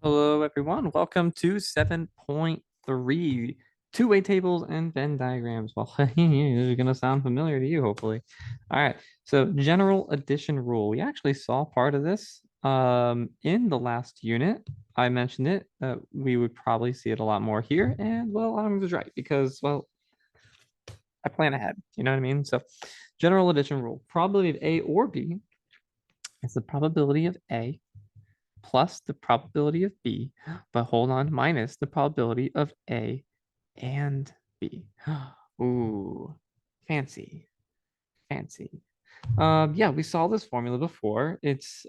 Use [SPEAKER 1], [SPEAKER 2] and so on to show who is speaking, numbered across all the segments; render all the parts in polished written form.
[SPEAKER 1] Hello, everyone. Welcome to 7.3 two-way tables and Venn diagrams. Well, it's going to sound familiar to you, hopefully. All right. So general addition rule. We actually saw part of this in the last unit. I mentioned it. We would probably see it a lot more here. And, well, I was right because, well, I plan ahead. You know what I mean? So general addition rule. Probability of A or B is the probability of A plus the probability of B, but hold on, minus the probability of A and B. Ooh, fancy, fancy. Yeah, we saw this formula before. It's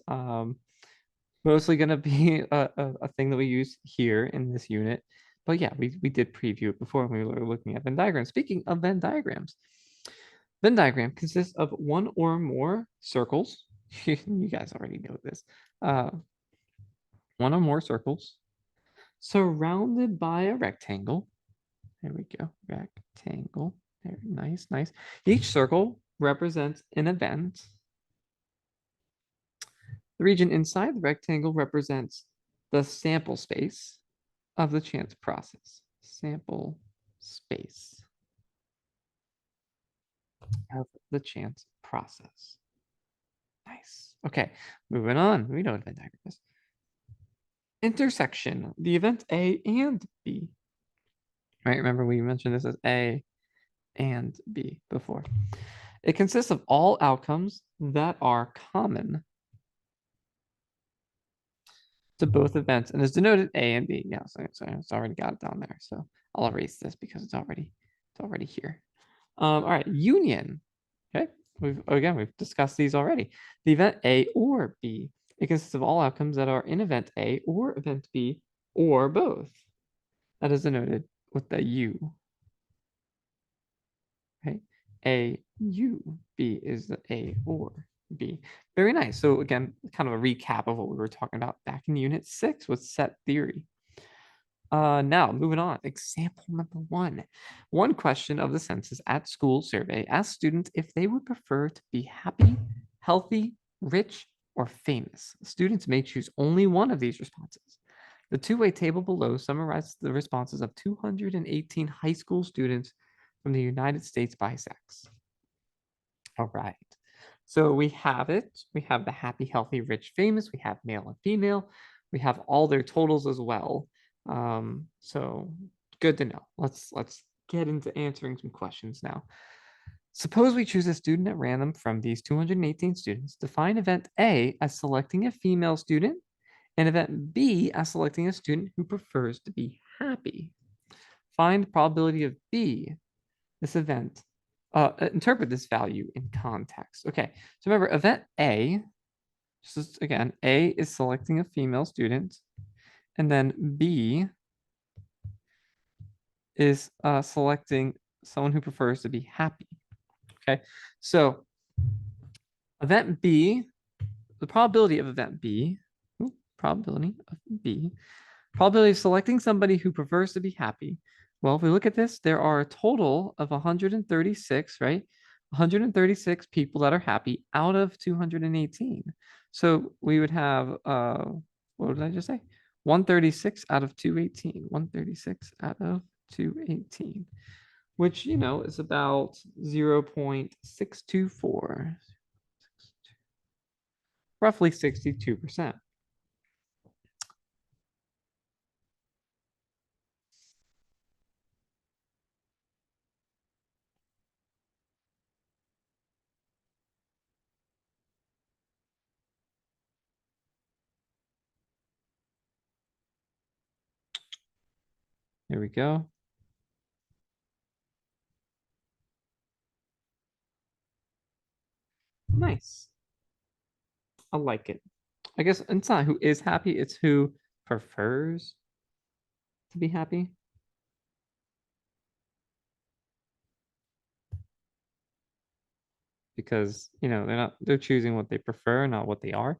[SPEAKER 1] mostly going to be a thing that we use here in this unit. But yeah, we did preview it before when we were looking at Venn diagrams. Speaking of Venn diagrams, Venn diagram consists of one or more circles. You guys already know this. Uh, one or more circles surrounded by a rectangle. There we go, rectangle. There, nice, nice. Each circle represents an event. The region inside the rectangle represents the sample space of the chance process. Sample space of the chance process. Nice. Okay, moving on. We know what Venn diagram is. Intersection, the event A and B. Right, remember we mentioned this as A and B before. It consists of all outcomes that are common to both events and is denoted A and B. Yeah, so it's already got it down there. So I'll erase this because it's already here. All right, union. Okay, we've discussed these already. The event A or B. It consists of all outcomes that are in event A or event B or both. That is denoted with the U. Okay, A, U, B is the A or B. Very nice. So again, kind of a recap of what we were talking about back in unit 6 with set theory. Now moving on. Example number 1. One question of the census at school survey asks students if they would prefer to be happy, healthy, rich, or famous. Students may choose only one of these responses. The two-way table below summarizes the responses of 218 high school students from the United States by sex. All right. So we have it. We have the happy, healthy, rich, famous. We have male and female. We have all their totals as well. So good to know. Let's get into answering some questions now. Suppose we choose a student at random from these 218 students. Define event A as selecting a female student and event B as selecting a student who prefers to be happy. Find probability of B, this event. Interpret this value in context. Okay, so remember event A, just again, A is selecting a female student, and then B is selecting someone who prefers to be happy. Okay, so event B, the probability of event B, probability of selecting somebody who prefers to be happy. Well, if we look at this, there are a total of 136, right? 136 people that are happy out of 218. So we would have, what did I just say? 136 out of 218. 136 out of 218, which, you know, is about 0.624, roughly 62%. Here we go. Nice. I like it. I guess it's not who is happy, it's who prefers to be happy. Because, you know, they're choosing what they prefer, not what they are.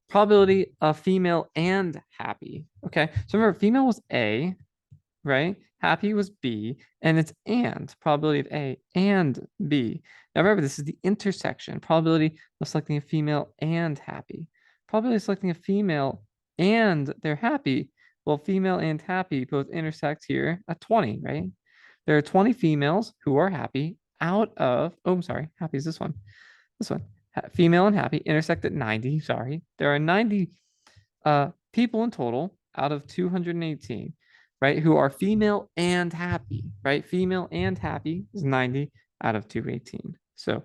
[SPEAKER 1] Probability of female and happy. Okay. So remember, female was A, right? Happy was B, and it's and probability of A and B. Now remember, this is the intersection. Probability of selecting a female and happy. Probability of selecting a female and they're happy, well, female and happy both intersect here at 20, right? There are 20 females who are happy out of, oh, I'm sorry, happy is this one. This one. Female and happy intersect at 90, sorry. There are 90 people in total out of 218, right, who are female and happy, right? Female and happy is 90 out of 218. So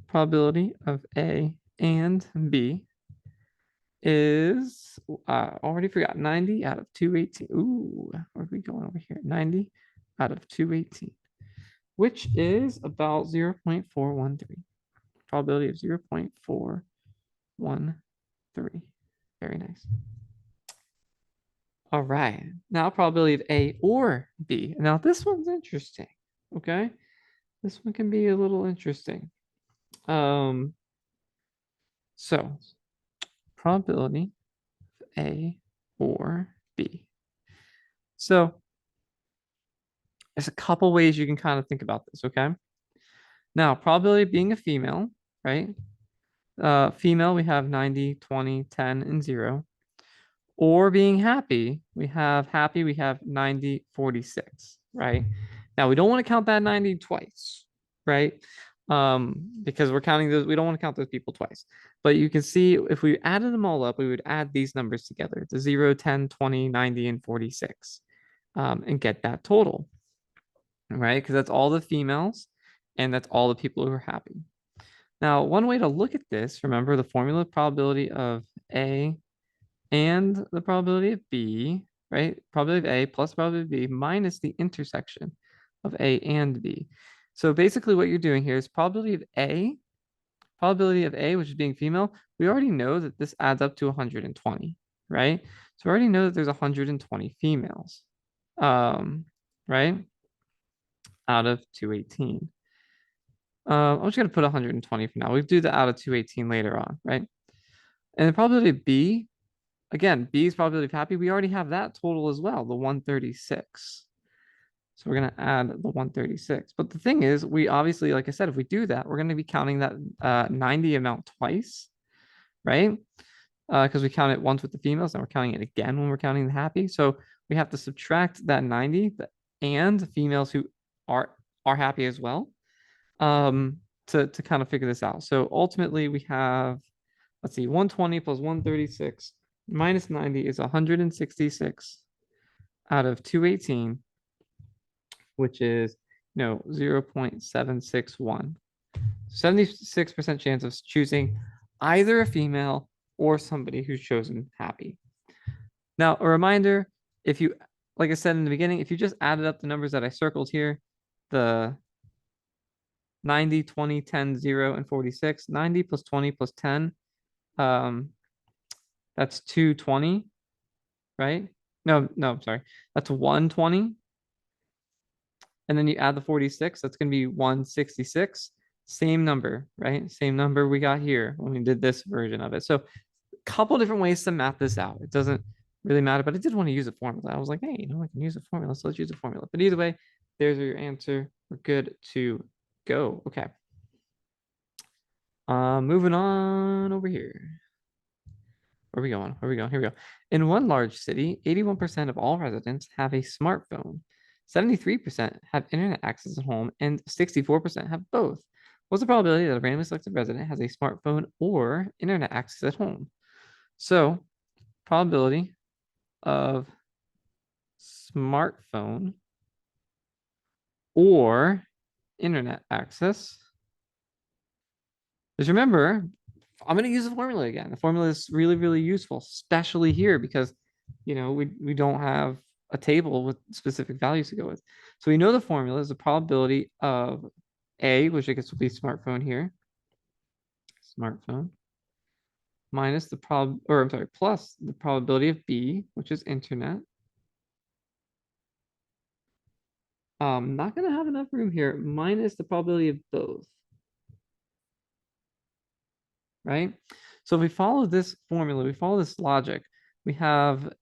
[SPEAKER 1] probability of A and B is already forgot 90 out of 218. Ooh, where are we going over here? 90 out of 218, which is about 0.413. Probability of 0.413. Very nice. All right. Now probability of A or B. Now this one's interesting. Okay. This one can be a little interesting. So probability of A or B. So there's a couple ways you can kind of think about this, okay? Now, probability of being a female, right? Female, we have 90, 20, 10, and 0. Or being happy, we have 90, 46, right? Now, we don't want to count that 90 twice, right? Because we're counting those, we don't want to count those people twice. But you can see if we added them all up, we would add these numbers together, the 0, 10, 20, 90, and 46, and get that total, right? Because that's all the females and that's all the people who are happy. Now, one way to look at this, remember the formula probability of A and the probability of B, right? Probability of A plus probability of B minus the intersection of A and B. So basically what you're doing here is probability of A, which is being female, we already know that this adds up to 120, right? So we already know that there's 120 females, right? Out of 218. I'm just going to put 120 for now. We'll do the out of 218 later on, right? And the probability of B, again, B's probability of happy, we already have that total as well, the 136. So we're going to add the 136. But the thing is, we obviously, like I said, if we do that, we're going to be counting that 90 amount twice, right? Because we count it once with the females, and we're counting it again when we're counting the happy. So we have to subtract that 90 and females who are happy as well, to kind of figure this out. So ultimately we have, let's see, 120 plus 136 minus 90 is 166 out of 218, which is 0.761. 76% chance of choosing either a female or somebody who's chosen happy. Now, a reminder, if you, like I said in the beginning, if you just added up the numbers that I circled here, the 90, 20, 10, 0, and 46, 90 plus 20 plus 10, that's 220, right? No, I'm sorry. That's 120. And then you add the 46, that's going to be 166. Same number, right? Same number we got here when we did this version of it. So a couple different ways to map this out. It doesn't really matter, but I did want to use a formula. I was like, hey, I can use a formula, so let's use a formula. But either way, there's your answer. We're good to go. Okay. Moving on over here. Where are we going? Here we go. In one large city, 81% of all residents have a smartphone. 73% have internet access at home, and 64% have both. What's the probability that a randomly selected resident has a smartphone or internet access at home? So, probability of smartphone or internet access. Just remember, I'm going to use the formula again. The formula is really, really useful, especially here because, we don't have a table with specific values to go with. So we know the formula is the probability of A, which I guess will be smartphone here, smartphone, minus plus the probability of B, which is internet. Not going to have enough room here, minus the probability of both. Right? So if we follow this formula, we follow this logic, we have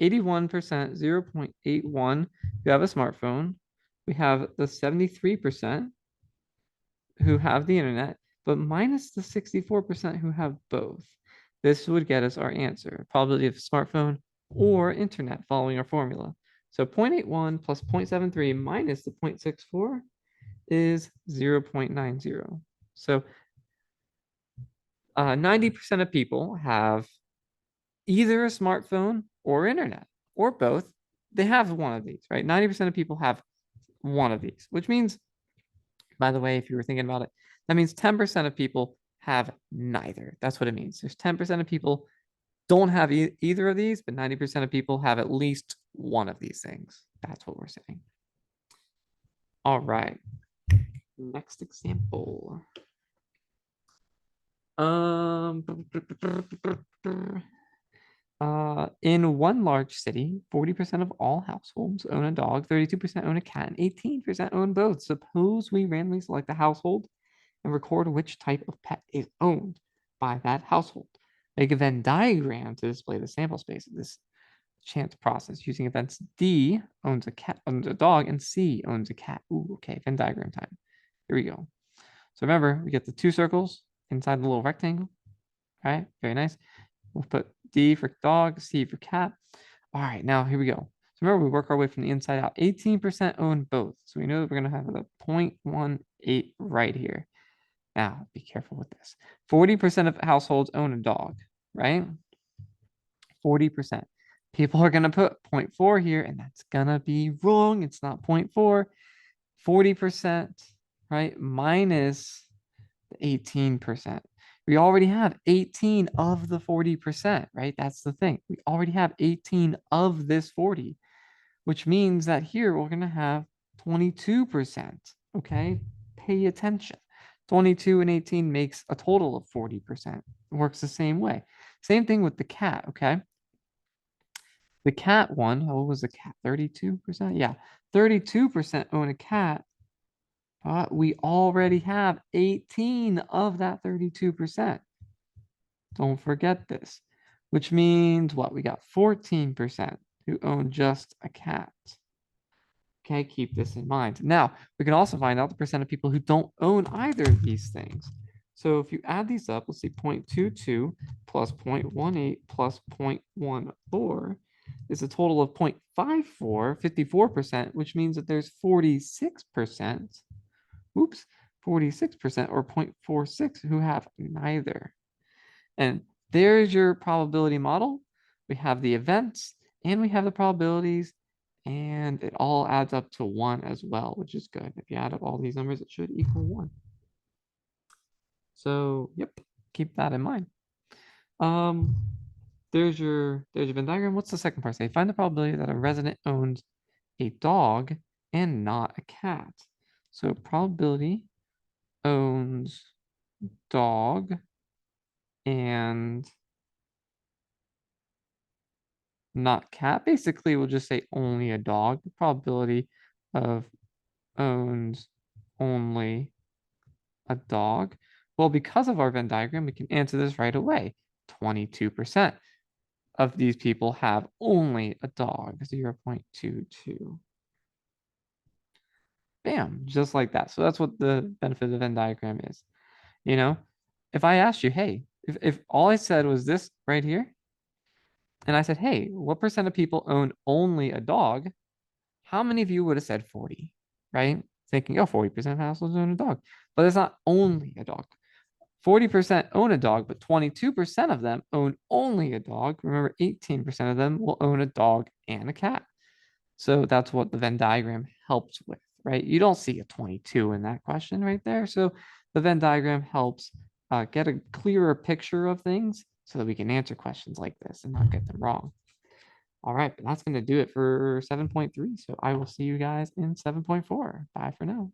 [SPEAKER 1] 81%, 0.81 who have a smartphone. We have the 73% who have the internet, but minus the 64% who have both. this would get us our answer, probability of smartphone or internet following our formula. So 0.81 plus 0.73 minus the 0.64 is 0.90. So 90% of people have either a smartphone or internet or both. They have one of these, right? 90% of people have one of these, which means, by the way, if you were thinking about it, that means 10% of people have neither. That's what it means. There's 10% of people don't have either of these, but 90% of people have at least one of these things. That's what we're saying. All right. Next example. In one large city, 40% of all households own a dog, 32% own a cat, and 18% own both. Suppose we randomly select a household and record which type of pet is owned by that household. Make a Venn diagram to display the sample space of this chance process using events D owns a dog, and C owns a cat. Ooh, okay, Venn diagram time. Here we go. So remember, we get the two circles inside the little rectangle, right? Very nice. We'll put D for dog, C for cat. All right, now here we go. So remember, we work our way from the inside out. 18% own both. So we know that we're going to have a 0.18 right here. Now, be careful with this. 40% of households own a dog, right? 40%. People are going to put 0.4 here, and that's going to be wrong. It's not 0.4. 40%, right? Minus 18%. We already have 18 of the 40%, right? That's the thing. We already have 18 of this 40, which means that here we're going to have 22%, okay? Pay attention. 22 and 18 makes a total of 40%. It works the same way. Same thing with the cat, okay? The cat one, what was the cat? 32%? Yeah, 32% own a cat, but we already have 18 of that 32%. Don't forget this, which means what? We got 14% who own just a cat. Okay, keep this in mind. Now, we can also find out the percent of people who don't own either of these things. So if you add these up, let's see, 0.22 plus 0.18 plus 0.14 is a total of 0.54, 54%, which means that there's 46%, oops, 46% or 0.46 who have neither. And there's your probability model. We have the events and we have the probabilities, and it all adds up to 1 as well, which is good. If you add up all these numbers, it should equal 1. So, yep, keep that in mind. There's your Venn diagram. What's the second part say? Find the probability that a resident owns a dog and not a cat. So probability owns dog and not cat. Basically, we'll just say only a dog. The probability of owns only a dog. Well, because of our Venn diagram, we can answer this right away. 22% of these people have only a dog, 0.22. Bam, just like that. So that's what the benefit of the Venn diagram is. You know, if I asked you, hey, if all I said was this right here, and I said, hey, what percent of people own only a dog? How many of you would have said 40, right? Thinking, oh, 40% of households own a dog. But it's not only a dog. 40% own a dog, but 22% of them own only a dog. Remember, 18% of them will own a dog and a cat. So that's what the Venn diagram helps with, right? You don't see a 22 in that question right there. So the Venn diagram helps get a clearer picture of things so that we can answer questions like this and not get them wrong. All right, but that's going to do it for 7.3. So I will see you guys in 7.4. Bye for now.